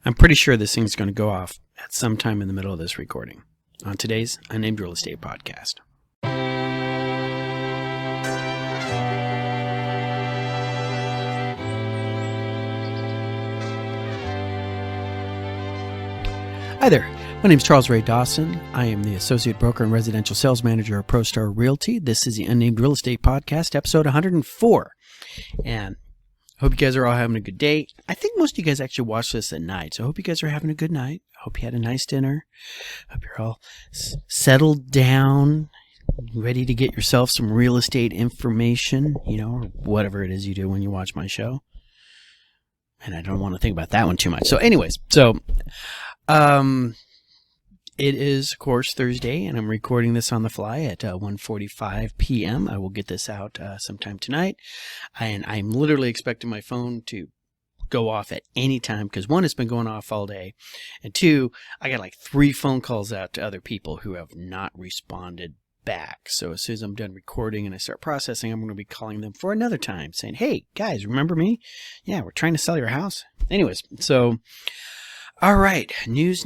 I'm pretty sure this thing's going to go off at some time in the middle of this recording on today's Unnamed Real Estate Podcast. Hi there. My name is Charles Ray Dawson. I am the Associate Broker and Residential Sales Manager of ProStar Realty. This is the Unnamed Real Estate Podcast, episode 104. And I hope you guys are all having a good day. I think most of you guys actually watch this at night, so I hope you guys are having a good night. I hope you had a nice dinner. I hope you're all settled down, ready to get yourself some real estate information, or whatever it is you do when you watch my show. And I don't want to think about that one too much. So anyways, it is, of course, Thursday, and I'm recording this on the fly at 1:45 p.m. I will get this out sometime tonight, and I'm literally expecting my phone to go off at any time because, one, it's been going off all day, and two, I got like 3 phone calls out to other people who have not responded back. So as soon as I'm done recording and I start processing, I'm going to be calling them for another time saying, hey, guys, remember me? Yeah, we're trying to sell your house. Anyways, so... all right, news.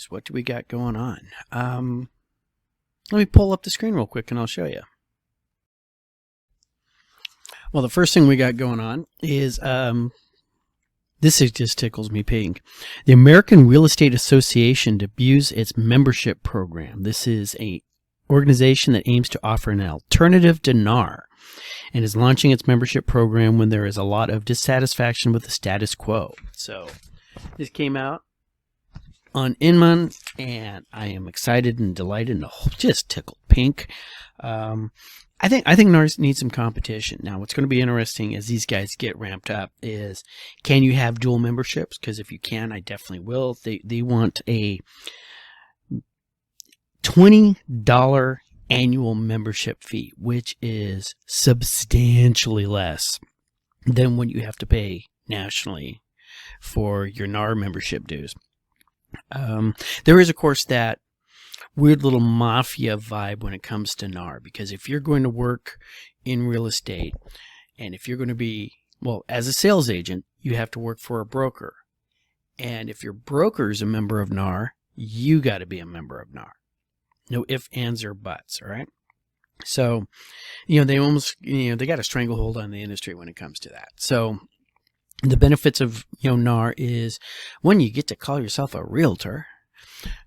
What do we got going on? Let me pull up the screen real quick and I'll show you. Well, the first thing we got going on is, just tickles me pink. The American Real Estate Association debuts its membership program. This is an organization that aims to offer an alternative to NAR and is launching its membership program when there is a lot of dissatisfaction with the status quo. So... this came out on Inman, and I am excited and delighted and just tickled pink. I think NARS needs some competition. Now, what's going to be interesting as these guys get ramped up is, can you have dual memberships? Because if you can, I definitely will. They want a $20 annual membership fee, which is substantially less than what you have to pay nationally for your NAR membership dues. There is, of course, that weird little mafia vibe when it comes to NAR, because if you're going to work in real estate, and if you're going to be, well, as a sales agent, you have to work for a broker. And if your broker is a member of NAR, you got to be a member of NAR. No ifs, ands, or buts, all right? So, they almost, they got a stranglehold on the industry when it comes to that. So, the benefits of NAR is, 1, you get to call yourself a realtor.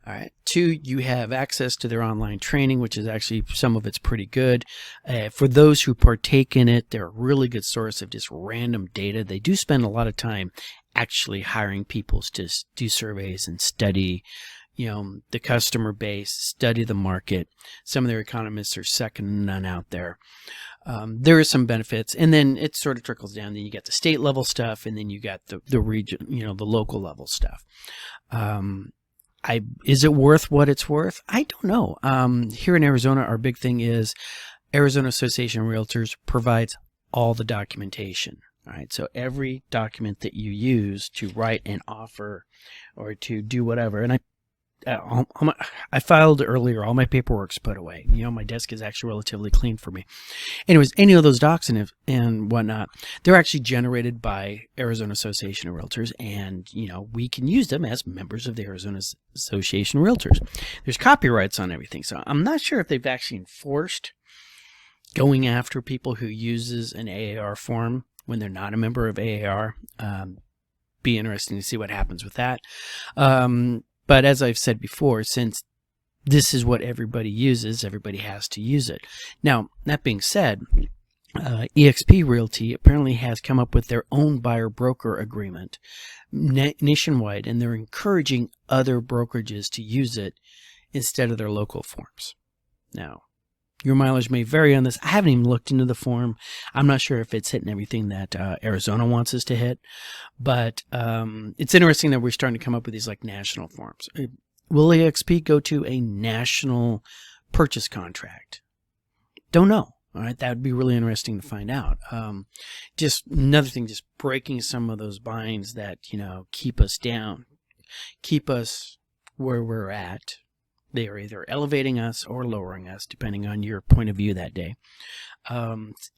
All right. 2, you have access to their online training, which is actually, some of it's pretty good. For those who partake in it, they're a really good source of just random data. They do spend a lot of time actually hiring people to do surveys and study the customer base, study the market. Some of their economists are second to none out there. There are some benefits, and then it sort of trickles down. Then you get the state level stuff, and then you got the region, the local level stuff. Is it worth what it's worth? I don't know. Here in Arizona, our big thing is Arizona Association of Realtors provides all the documentation. All right, so every document that you use to write an offer or to do whatever, and I filed earlier. All my paperwork's put away. My desk is actually relatively clean for me. Anyways, any of those docs and whatnot, they're actually generated by Arizona Association of Realtors, and we can use them as members of the Arizona Association of Realtors. There's copyrights on everything, so I'm not sure if they've actually enforced going after people who uses an AAR form when they're not a member of AAR. Be interesting to see what happens with that. But as I've said before, since this is what everybody uses, everybody has to use it. Now, that being said, eXp Realty apparently has come up with their own buyer-broker agreement nationwide, and they're encouraging other brokerages to use it instead of their local forms. Now, your mileage may vary on this. I haven't even looked into the form. I'm not sure if it's hitting everything that Arizona wants us to hit, but it's interesting that we're starting to come up with these like national forms. Will eXp go to a national purchase contract? Don't know. All right, that would be really interesting to find out. Just another thing, just breaking some of those binds that keep us down, keep us where we're at. They are either elevating us or lowering us, depending on your point of view that day.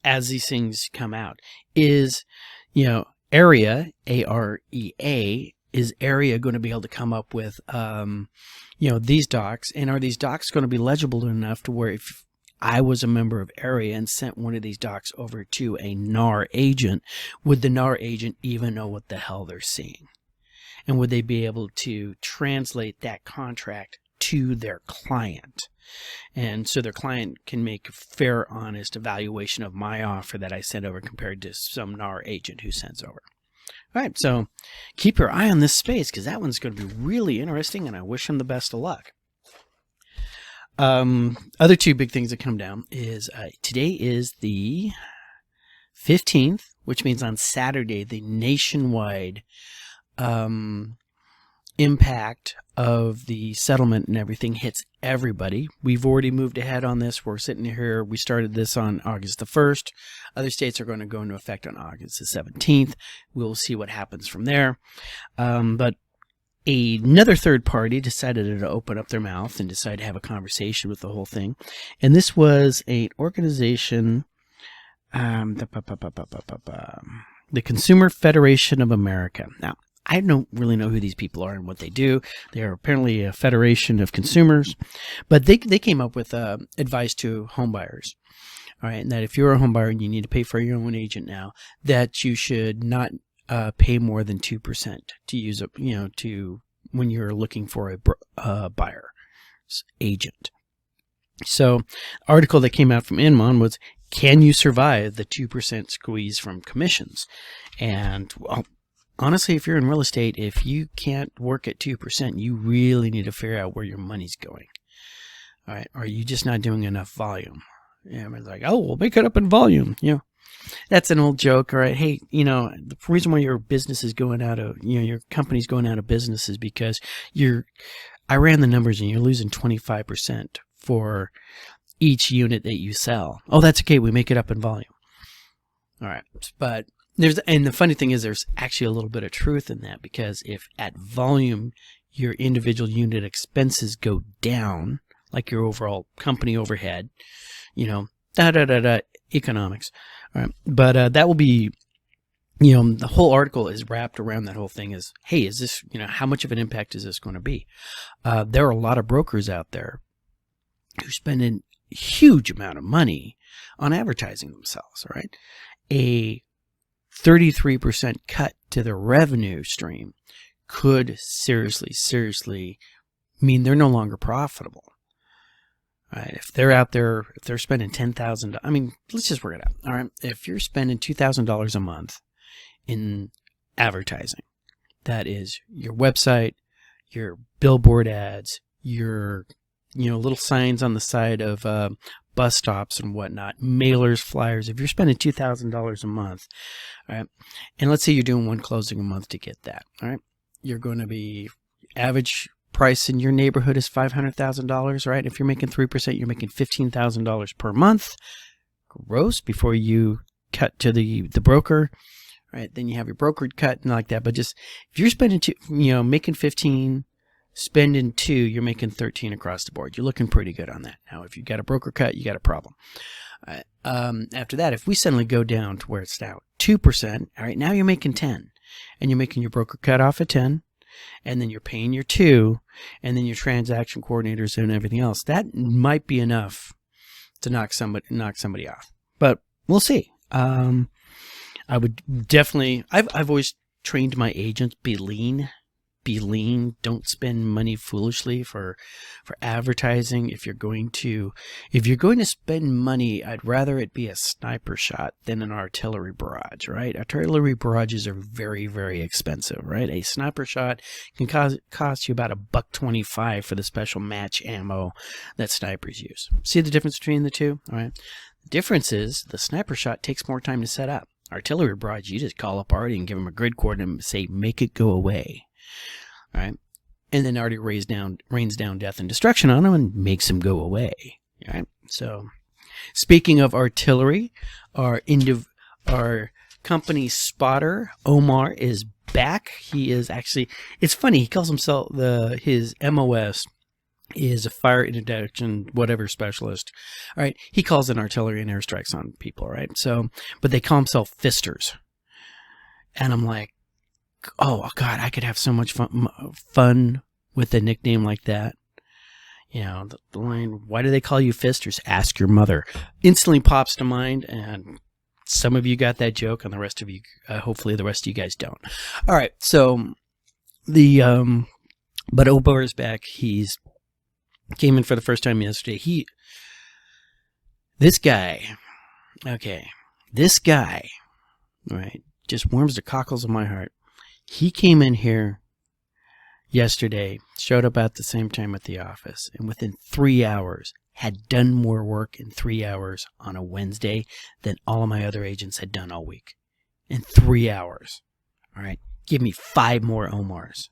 As these things come out, is, AREA, AREA, is area going to be able to come up with, these docs, and are these docs going to be legible enough to where if I was a member of area and sent one of these docs over to a NAR agent, would the NAR agent even know what the hell they're seeing? And would they be able to translate that contract to their client? And so their client can make a fair, honest evaluation of my offer that I sent over compared to some NAR agent who sends over. All right, so keep your eye on this space because that one's going to be really interesting, and I wish them the best of luck. Other two big things that come down is today is the 15th, which means on Saturday the nationwide impact of the settlement and everything hits everybody. We've already moved ahead on this. We're sitting here. We started this on August the 1st. Other states are going to go into effect on August the 17th. We'll see what happens from there. But another third party decided to open up their mouth and decide to have a conversation with the whole thing. And this was an organization, the Consumer Federation of America. Now, I don't really know who these people are and what they do. They are apparently a federation of consumers, but they came up with advice to home buyers. All right, and that if you're a home buyer and you need to pay for your own agent now, that you should not pay more than 2% to use when you're looking for a buyer's agent. So, article that came out from Inman was, can you survive the 2% squeeze from commissions? And well, honestly, if you're in real estate, if you can't work at 2%, you really need to figure out where your money's going. All right, are you just not doing enough volume? Yeah, it's like, oh, we'll make it up in volume. That's an old joke, all right? Hey, the reason why your business is going out of, your company's going out of business is because I ran the numbers and you're losing 25% for each unit that you sell. Oh, that's okay. We make it up in volume. All right. But and the funny thing is there's actually a little bit of truth in that, because if at volume your individual unit expenses go down, like your overall company overhead, economics. All right. But that will be, the whole article is wrapped around that whole thing is, hey, is this, how much of an impact is this going to be? There are a lot of brokers out there who spend a huge amount of money on advertising themselves, all right? A 33% cut to their revenue stream could seriously mean they're no longer profitable. Right, if they're out there, if they're spending $10,000, let's just work it out. All right, if you're spending $2,000 a month in advertising, that is your website, your billboard ads, your little signs on the side of bus stops and whatnot, mailers, flyers. If you're spending $2,000 a month, all right, and let's say you're doing one closing a month to get that, all right, you're going to be average price in your neighborhood is $500,000, right? If you're making 3%, you're making $15,000 per month gross before you cut to the broker, right? Then you have your brokered cut and like that. But just if you're spending making 15, spending 2, you're making 13 across the board. You're looking pretty good on that. Now, if you got a broker cut, you got a problem. After that, if we suddenly go down to where it's now 2%, all right, now you're making 10, and you're making your broker cut off at 10. And then you're paying your 2, and then your transaction coordinators and everything else. That might be enough to knock somebody off, but we'll see. I would definitely. I've always trained my agents, be lean. Don't spend money foolishly for advertising. If you're going to spend money, I'd rather it be a sniper shot than an artillery barrage, right? Artillery barrages are very, very expensive, right? A sniper shot can cost you about $1.25 for the special match ammo that snipers use. See the difference between the two? All right. The difference is the sniper shot takes more time to set up. Artillery barrage, you just call up Artie and give him a grid coordinate and say, make it go away. All right, and then Artie rains down death and destruction on him and makes him go away. All right. So, speaking of artillery, our company spotter Omar is back. He is actually. It's funny. He calls himself his MOS is a fire interdiction whatever specialist. All right. He calls in artillery and airstrikes on people. Right. So, but they call themselves fisters, and I'm like, oh God, I could have so much fun with a nickname like that. You know, the line, why do they call you Fisters? Ask your mother. Instantly pops to mind, and some of you got that joke, and the rest of you, hopefully the rest of you guys don't. All right, so but Obar is back. He's came in for the first time yesterday. This guy, right, just warms the cockles of my heart. He came in here yesterday, showed up at the same time at the office, and within 3 hours had done more work in 3 hours on a Wednesday than all of my other agents had done all week. In 3 hours. All right. Give me 5 more Omars.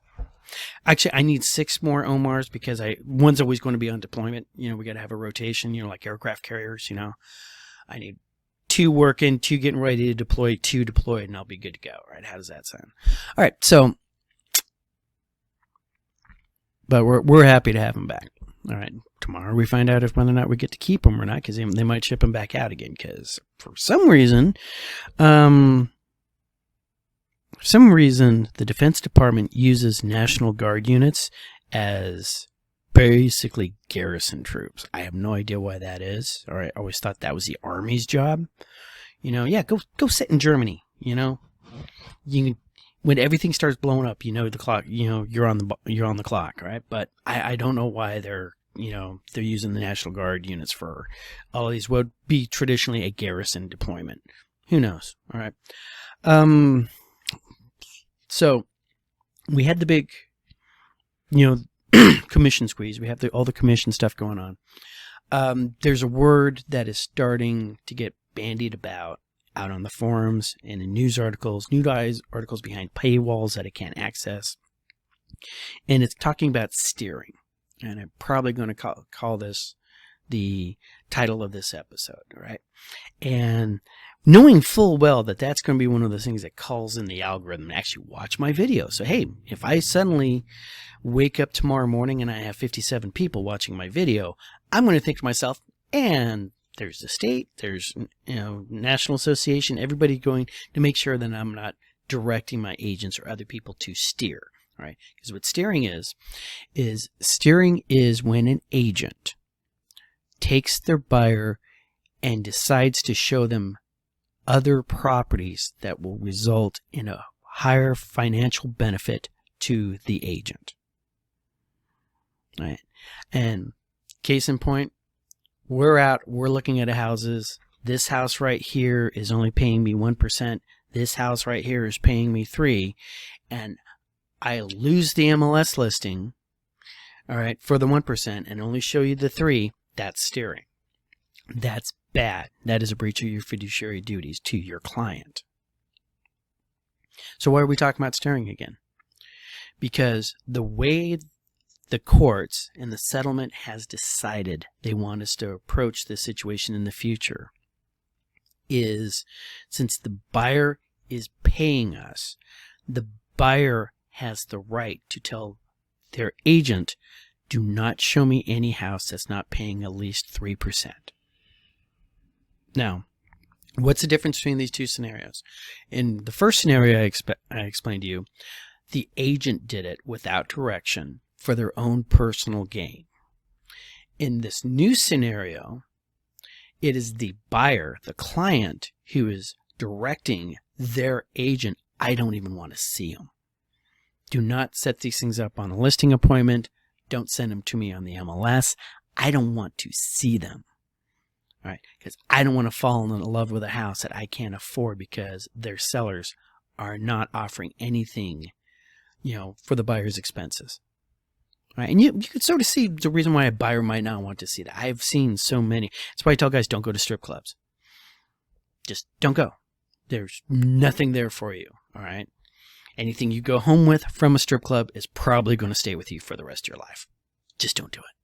Actually, I need 6 more Omars because one's always going to be on deployment. You know, we got to have a rotation, like aircraft carriers, I need 2 working, 2 getting ready to deploy, 2 deployed, and I'll be good to go. Right? How does that sound? All right. So, but we're happy to have him back. All right. Tomorrow we find out if whether or not we get to keep him or not, because they might ship him back out again. Because for some reason, the Defense Department uses National Guard units as basically garrison troops. I have no idea why that is. All right. I always thought that was the Army's job. Yeah, go sit in Germany. You can, when everything starts blowing up, the clock. You're on the clock, right? But I don't know why they're using the National Guard units for all of these. Would be traditionally a garrison deployment. Who knows? All right. So we had the big, commission squeeze. We have all the commission stuff going on. There's a word that is starting to get bandied about out on the forums and in news articles behind paywalls that I can't access. And it's talking about steering. And I'm probably going to call this the title of this episode, right? And knowing full well that that's going to be one of those things that calls in the algorithm to actually watch my video. So, hey, if I suddenly wake up tomorrow morning and I have 57 people watching my video, I'm going to think to myself, and there's the state, there's National Association, everybody going to make sure that I'm not directing my agents or other people to steer, right? Because what steering is when an agent takes their buyer and decides to show them other properties that will result in a higher financial benefit to the agent. Right? And case in point, we're looking at houses. This house right here is only paying me 1%. This house right here is paying me 3%. And I lose the MLS listing, all right, for the 1% and only show you the 3%. That's steering. That's bad. That is a breach of your fiduciary duties to your client. So why are we talking about steering again? Because the way the courts and the settlement has decided they want us to approach this situation in the future is, since the buyer is paying us, the buyer has the right to tell their agent, do not show me any house that's not paying at least 3%. Now, what's the difference between these two scenarios? In the first scenario I explained to you, the agent did it without direction for their own personal gain. In this new scenario, it is the buyer, the client, who is directing their agent. I don't even want to see them. Do not set these things up on a listing appointment. Don't send them to me on the MLS. I don't want to see them. All right, because I don't want to fall in love with a house that I can't afford because their sellers are not offering anything, for the buyer's expenses. All right, and you could sort of see the reason why a buyer might not want to see that. I've seen so many. That's why I tell guys, don't go to strip clubs. Just don't go. There's nothing there for you. All right. Anything you go home with from a strip club is probably going to stay with you for the rest of your life. Just don't do it.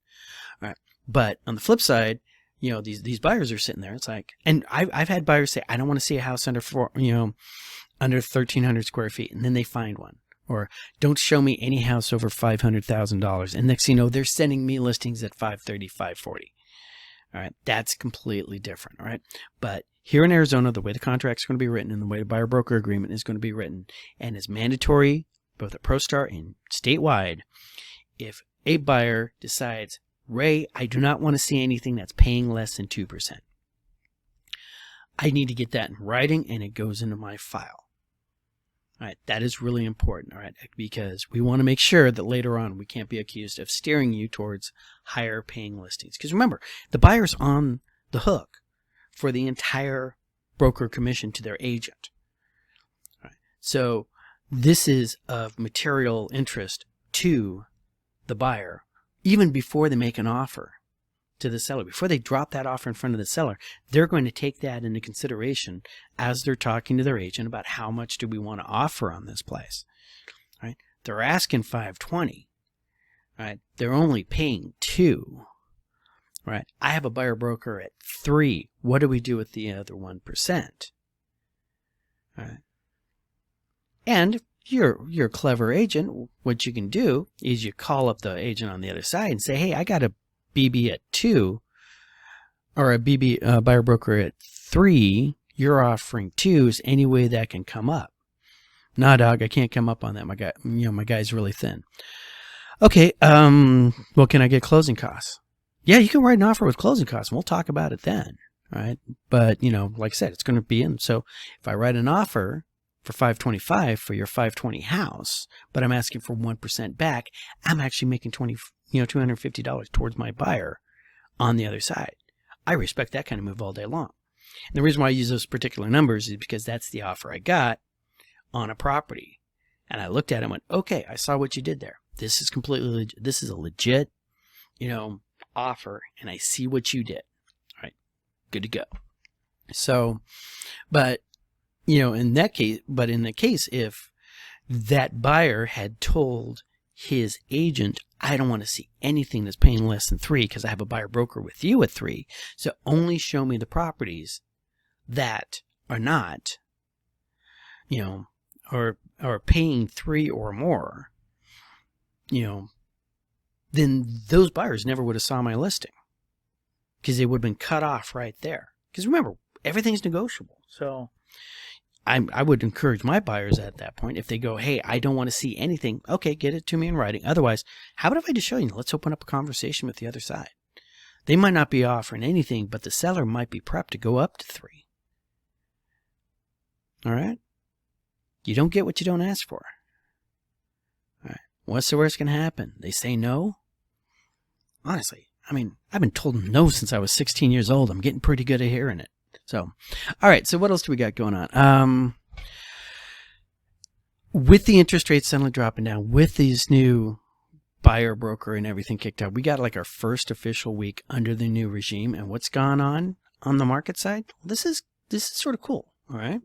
All right. But on the flip side, these buyers are sitting there. It's like, and I've had buyers say, I don't want to see a house under 1,300 square feet. And then they find one. Or don't show me any house over $500,000. And next thing you know, they're sending me listings at $530,000, $540,000. All right, that's completely different. All right, but here in Arizona, the way the contract's going to be written and the way the buyer broker agreement is going to be written, and is mandatory both at ProStar and statewide, if a buyer decides, Ray, I do not want to see anything that's paying less than 2%. I need to get that in writing, and it goes into my file. All right, that is really important, all right, because we want to make sure that later on we can't be accused of steering you towards higher paying listings. Because remember, the buyer's on the hook for the entire broker commission to their agent. All right, so this is of material interest to the buyer even before they make an offer to the seller. Before they drop that offer in front of the seller, they're going to take that into consideration as they're talking to their agent about how much do we want to offer on this place. Right? They're asking $520. Right? They're only paying $2. Right? I have a buyer broker at $3. What do we do with the other 1%? Right? And you're a clever agent. What you can do is you call up the agent on the other side and say, hey, I got a BB at 2, or a BB buyer broker at 3. You're offering 2. Is any way that can come up? Nah, dog, I can't come up on that. My guy, my guy's really thin. Okay, well, can I get closing costs? Yeah, you can write an offer with closing costs, and we'll talk about it then. All right, but like I said, it's going to be in. So if I write an offer for $525 for your $520 house, but I'm asking for 1% back, I'm actually making $250 towards my buyer on the other side. I respect that kind of move all day long. And the reason why I use those particular numbers is because that's the offer I got on a property. And I looked at it and went, okay, I saw what you did there. This is completely legit. This is a legit, offer, and I see what you did. All right, good to go. So, but in the case if that buyer had told his agent, I don't want to see anything that's paying less than 3 because I have a buyer broker with you at 3, so only show me the properties that are not, or paying 3 or more, then those buyers never would have saw my listing because they would have been cut off right there. Because remember, everything's negotiable. So I would encourage my buyers at that point, if they go, hey, I don't want to see anything, okay, get it to me in writing. Otherwise, how about if I just show you? Let's open up a conversation with the other side. They might not be offering anything, but the seller might be prepped to go up to 3. All right? You don't get what you don't ask for. All right. What's the worst going to happen? They say no? Honestly, I've been told no since I was 16 years old. I'm getting pretty good at hearing it. So, all right. So what else do we got going on? With the interest rates suddenly dropping down, with these new buyer broker and everything kicked out, we got like our first official week under the new regime. And what's gone on the market side? This is sort of cool. All right.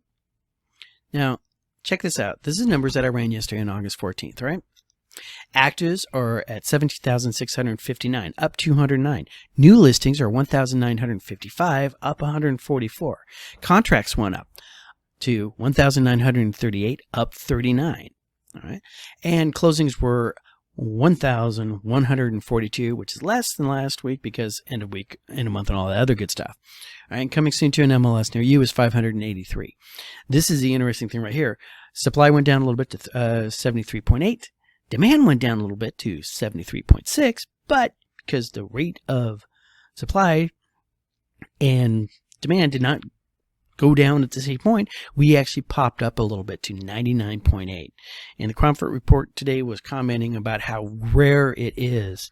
Now, check this out. This is numbers that I ran yesterday on August 14th, right? Actives are at 17,659, up 209. New listings are 1,955, up 144. Contracts went up to 1,938, up 39. All right. And closings were 1,142, which is less than last week because end of week, end of month, and all that other good stuff. All right. And coming soon to an MLS near you is 583. This is the interesting thing right here. Supply went down a little bit to 73.8. Demand went down a little bit to 73.6, but because the rate of supply and demand did not go down at the same point, we actually popped up a little bit to 99.8. And the Cromford report today was commenting about how rare it is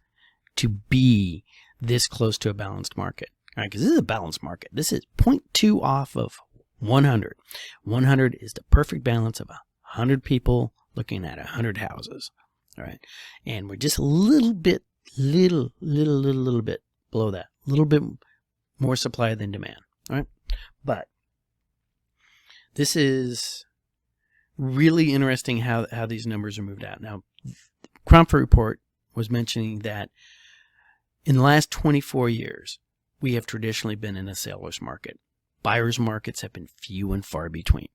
to be this close to a balanced market. All right, because this is a balanced market. This is 0.2 off of 100. 100 is the perfect balance of 100 people looking at 100 houses. All right. And we're just a little bit below that. A little bit more supply than demand. All right. But this is really interesting how these numbers are moved out. Now, Cromford report was mentioning that in the last 24 years, we have traditionally been in a seller's market. Buyer's markets have been few and far between.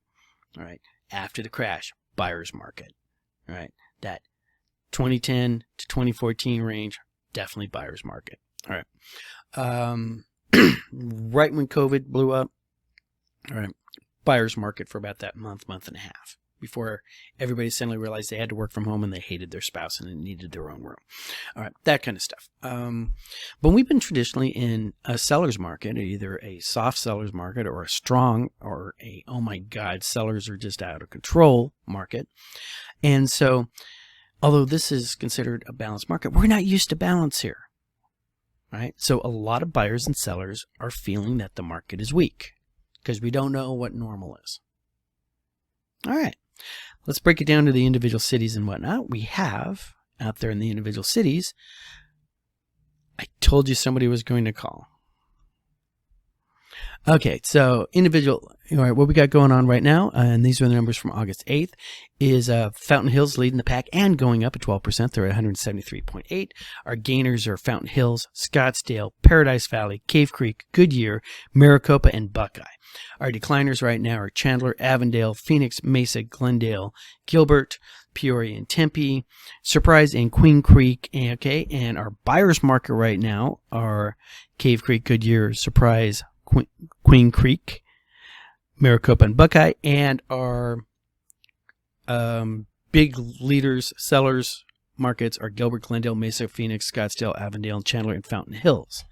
All right. After the crash, buyer's market. All right. That 2010 to 2014 range, definitely buyer's market. All right. right when COVID blew up, all right, buyer's market for about that month and a half before everybody suddenly realized they had to work from home and they hated their spouse and they needed their own room. All right, that kind of stuff. But we've been traditionally in a seller's market, either a soft seller's market or a strong or a, oh my God, sellers are just out of control market. And so, although this is considered a balanced market, we're not used to balance here. Right? So a lot of buyers and sellers are feeling that the market is weak because we don't know what normal is. All right, let's break it down to the individual cities and whatnot. We have out there in the individual cities, I told you somebody was going to call. Okay, so individual, all right, what we got going on right now, and these are the numbers from August 8th, is Fountain Hills leading the pack and going up at 12%. They're at 173.8. Our gainers are Fountain Hills, Scottsdale, Paradise Valley, Cave Creek, Goodyear, Maricopa, and Buckeye. Our decliners right now are Chandler, Avondale, Phoenix, Mesa, Glendale, Gilbert, Peoria, and Tempe, Surprise, and Queen Creek. Okay, and our buyer's market right now are Cave Creek, Goodyear, Surprise, Queen Creek, Maricopa, and Buckeye, and our big leaders, sellers markets are Gilbert, Glendale, Mesa, Phoenix, Scottsdale, Avondale, and Chandler, and Fountain Hills.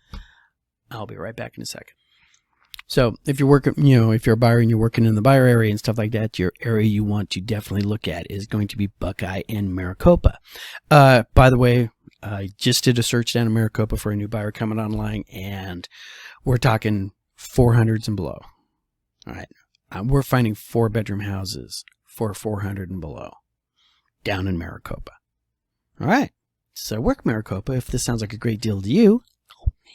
I'll be right back in a second. So if you're working, if you're a buyer and you're working in the buyer area and stuff like that, your area you want to definitely look at is going to be Buckeye and Maricopa. By the way, I just did a search down in Maricopa for a new buyer coming online, and we're talking 400s and below. All right. We're finding 4-bedroom houses for 400 and below down in Maricopa. All right. So work Maricopa. If this sounds like a great deal to you, help me.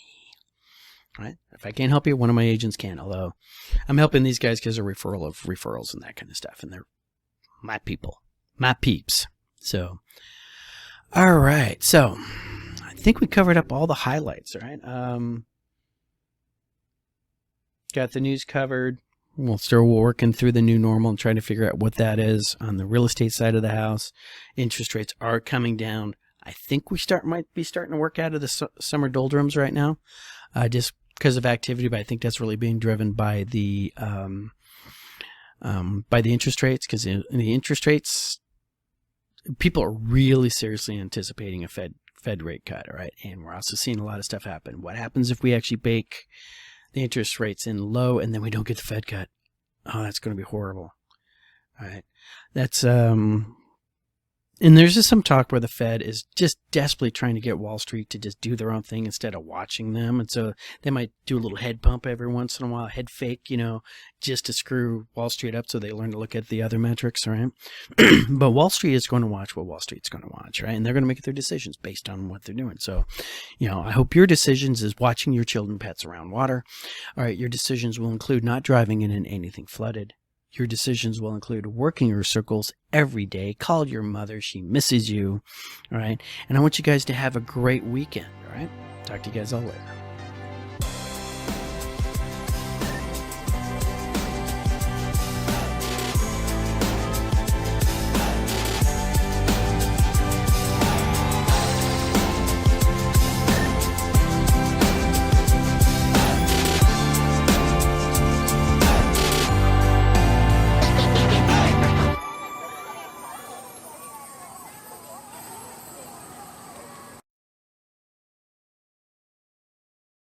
All right. If I can't help you, one of my agents can, although I'm helping these guys because of referral of referrals and that kind of stuff. And they're my people, my peeps. So, all right. So I think we covered up all the highlights. All right. Got the news covered. We're still working through the new normal and trying to figure out what that is on the real estate side of the house. Interest rates are coming down. I think we might be starting to work out of the summer doldrums right now, just because of activity. But I think that's really being driven by the interest rates, because in the interest rates, people are really seriously anticipating a Fed rate cut. All right, and we're also seeing a lot of stuff happen. What happens if we actually bake the interest rates in low and then we don't get the Fed cut? Oh, that's going to be horrible. All right. That's, and there's just some talk where the Fed is just desperately trying to get Wall Street to just do their own thing instead of watching them. And so they might do a little head pump every once in a while, head fake, just to screw Wall Street up so they learn to look at the other metrics, right? But Wall Street is going to watch what Wall Street's going to watch, right? And they're going to make their decisions based on what they're doing. So, I hope your decisions is watching your children, pets around water. All right, your decisions will include not driving in anything flooded. Your decisions will include working your circles every day. Call your mother. She misses you. All right. And I want you guys to have a great weekend. All right. Talk to you guys all later.